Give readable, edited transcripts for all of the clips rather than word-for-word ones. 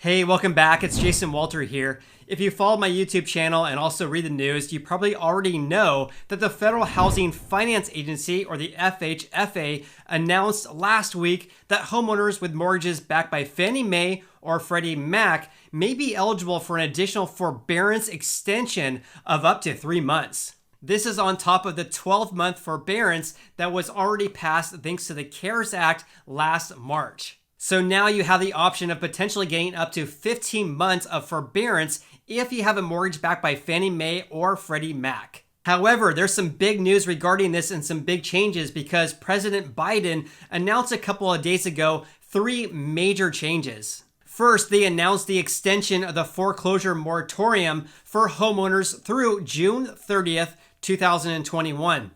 Hey, welcome back. It's Jason Walter here. If you follow my YouTube channel and also read the news, you probably already know that the Federal Housing Finance Agency, or the FHFA, announced last week that homeowners with mortgages backed by Fannie Mae or Freddie Mac may be eligible for an additional forbearance extension of up to 3 months. This is on top of the 12-month forbearance that was already passed thanks to the CARES Act last March. So now you have the option of potentially getting up to 15 months of forbearance if you have a mortgage backed by Fannie Mae or Freddie Mac. However, there's some big news regarding this and some big changes because President Biden announced a couple of days ago 3 major changes. First, they announced the extension of the foreclosure moratorium for homeowners through June 30th, 2021.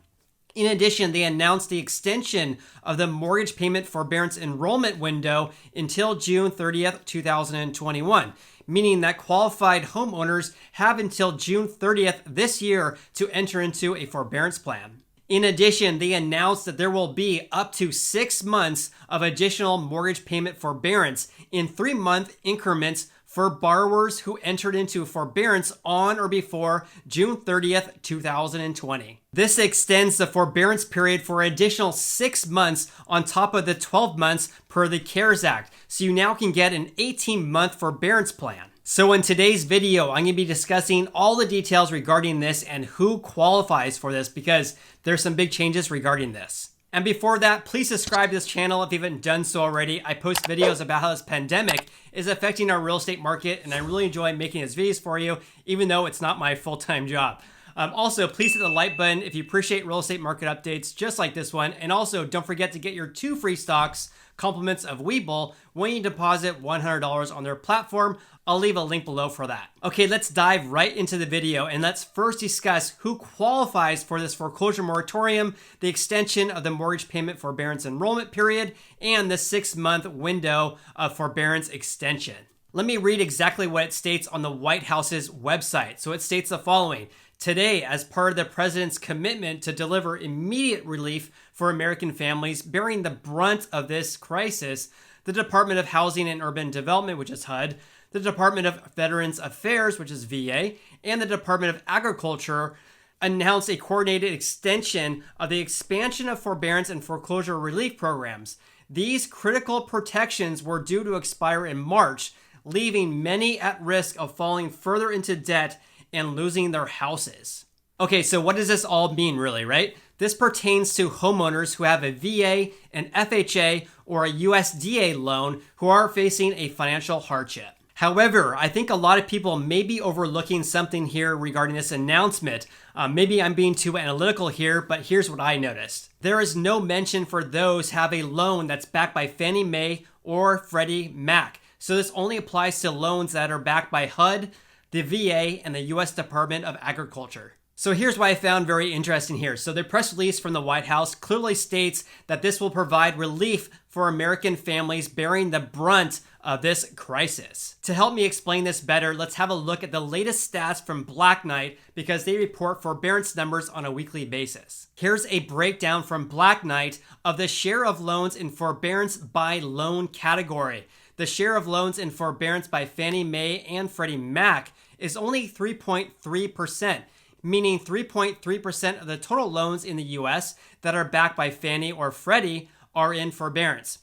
In addition, they announced the extension of the mortgage payment forbearance enrollment window until June 30th, 2021, meaning that qualified homeowners have until June 30th this year to enter into a forbearance plan. In addition, they announced that there will be up to 6 months of additional mortgage payment forbearance in 3-month increments for borrowers who entered into forbearance on or before June 30th, 2020. This extends the forbearance period for an additional 6 months on top of the 12 months per the CARES Act, so you now can get an 18-month forbearance plan. So in today's video, I'm going to be discussing all the details regarding this and who qualifies for this because there's some big changes regarding this. And before that, please subscribe to this channel if you haven't done so already. I post videos about how this pandemic is affecting our real estate market, and I really enjoy making these videos for you, even though it's not my full-time job. Also, please hit the like button if you appreciate real estate market updates just like this one. And also, don't forget to get your 2 free stocks, compliments of WeBull, when you deposit $100 on their platform. I'll leave a link below for that. Okay, let's dive right into the video and let's first discuss who qualifies for this foreclosure moratorium, the extension of the mortgage payment forbearance enrollment period, and the 6-month window of forbearance extension. Let me read exactly what it states on the White House's website. So it states the following. Today, as part of the president's commitment to deliver immediate relief for American families bearing the brunt of this crisis, the Department of Housing and Urban Development, which is HUD, the Department of Veterans Affairs, which is VA, and the Department of Agriculture announced a coordinated extension of the expansion of forbearance and foreclosure relief programs. These critical protections were due to expire in March, leaving many at risk of falling further into debt and losing their houses. Okay, so what does this all mean really, right? This pertains to homeowners who have a VA, an FHA, or a USDA loan who are facing a financial hardship. However, I think a lot of people may be overlooking something here regarding this announcement. Maybe I'm being too analytical here, but here's what I noticed. There is no mention for those who have a loan that's backed by Fannie Mae or Freddie Mac. So this only applies to loans that are backed by HUD, the VA, and the U.S. Department of Agriculture. So here's what I found very interesting here. So the press release from the White House clearly states that this will provide relief for American families bearing the brunt of this crisis. To help me explain this better, let's have a look at the latest stats from Black Knight because they report forbearance numbers on a weekly basis. Here's a breakdown from Black Knight of the share of loans in forbearance by loan category. The share of loans in forbearance by Fannie Mae and Freddie Mac is only 3.3%. Meaning 3.3% of the total loans in the U.S. that are backed by Fannie or Freddie are in forbearance.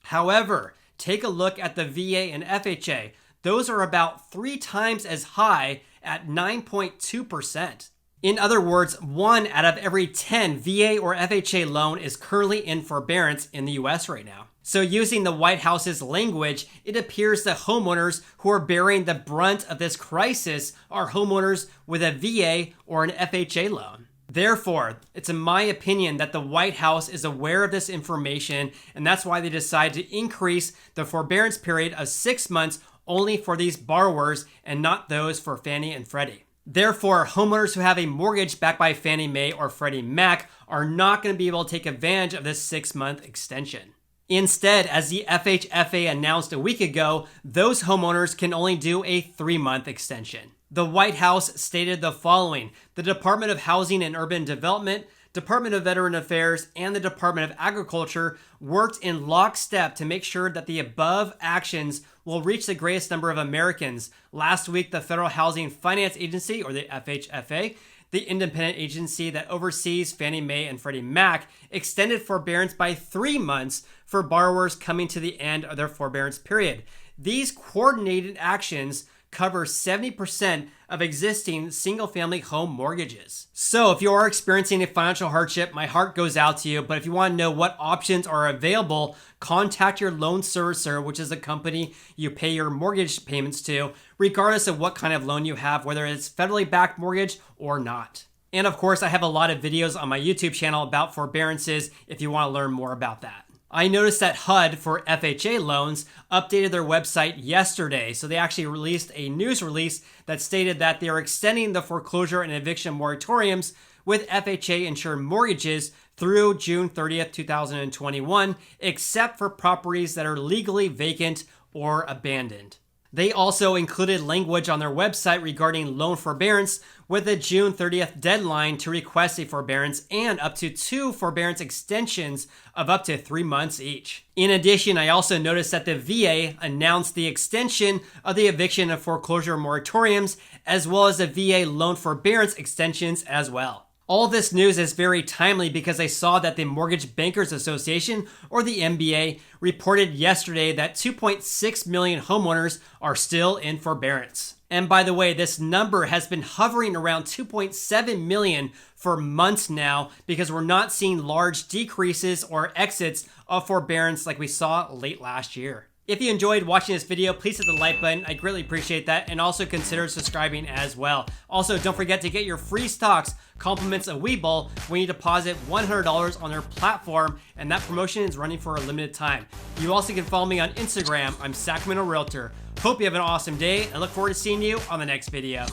However, take a look at the VA and FHA. Those are about 3 times as high at 9.2%. In other words, 1 out of every 10 VA or FHA loan is currently in forbearance in the U.S. right now. So using the White House's language, it appears that homeowners who are bearing the brunt of this crisis are homeowners with a VA or an FHA loan. Therefore, it's in my opinion that the White House is aware of this information, and that's why they decided to increase the forbearance period of 6 months only for these borrowers and not those for Fannie and Freddie. Therefore, homeowners who have a mortgage backed by Fannie Mae or Freddie Mac are not going to be able to take advantage of this 6-month extension. Instead, as the FHFA announced a week ago, those homeowners can only do a 3-month extension. The White House stated the following. The Department of Housing and Urban Development, Department of Veterans Affairs, and the Department of Agriculture worked in lockstep to make sure that the above actions will reach the greatest number of Americans. Last week, the Federal Housing Finance Agency, or the FHFA, the independent agency that oversees Fannie Mae and Freddie Mac, extended forbearance by 3 months for borrowers coming to the end of their forbearance period. These coordinated actions cover 70% of existing single-family home mortgages. So if you are experiencing a financial hardship, my heart goes out to you. But if you want to know what options are available, contact your loan servicer, which is the company you pay your mortgage payments to, regardless of what kind of loan you have, whether it's federally backed mortgage or not. And of course, I have a lot of videos on my YouTube channel about forbearances if you want to learn more about that. I noticed that HUD for FHA loans updated their website yesterday. So they actually released a news release that stated that they are extending the foreclosure and eviction moratoriums with FHA insured mortgages through June 30th, 2021, except for properties that are legally vacant or abandoned. They also included language on their website regarding loan forbearance with a June 30th deadline to request a forbearance and up to 2 forbearance extensions of up to 3 months each. In addition, I also noticed that the VA announced the extension of the eviction and foreclosure moratoriums, as well as the VA loan forbearance extensions as well. All this news is very timely because I saw that the Mortgage Bankers Association, or the MBA, reported yesterday that 2.6 million homeowners are still in forbearance. And by the way, this number has been hovering around 2.7 million for months now because we're not seeing large decreases or exits of forbearance like we saw late last year. If you enjoyed watching this video, please hit the like button. I greatly appreciate that, and also consider subscribing as well. Also, don't forget to get your free stocks, compliments of WeBull, when you deposit $100 on their platform, and that promotion is running for a limited time. You also can follow me on Instagram. I'm Sacramento Realtor. Hope you have an awesome day. I look forward to seeing you on the next video.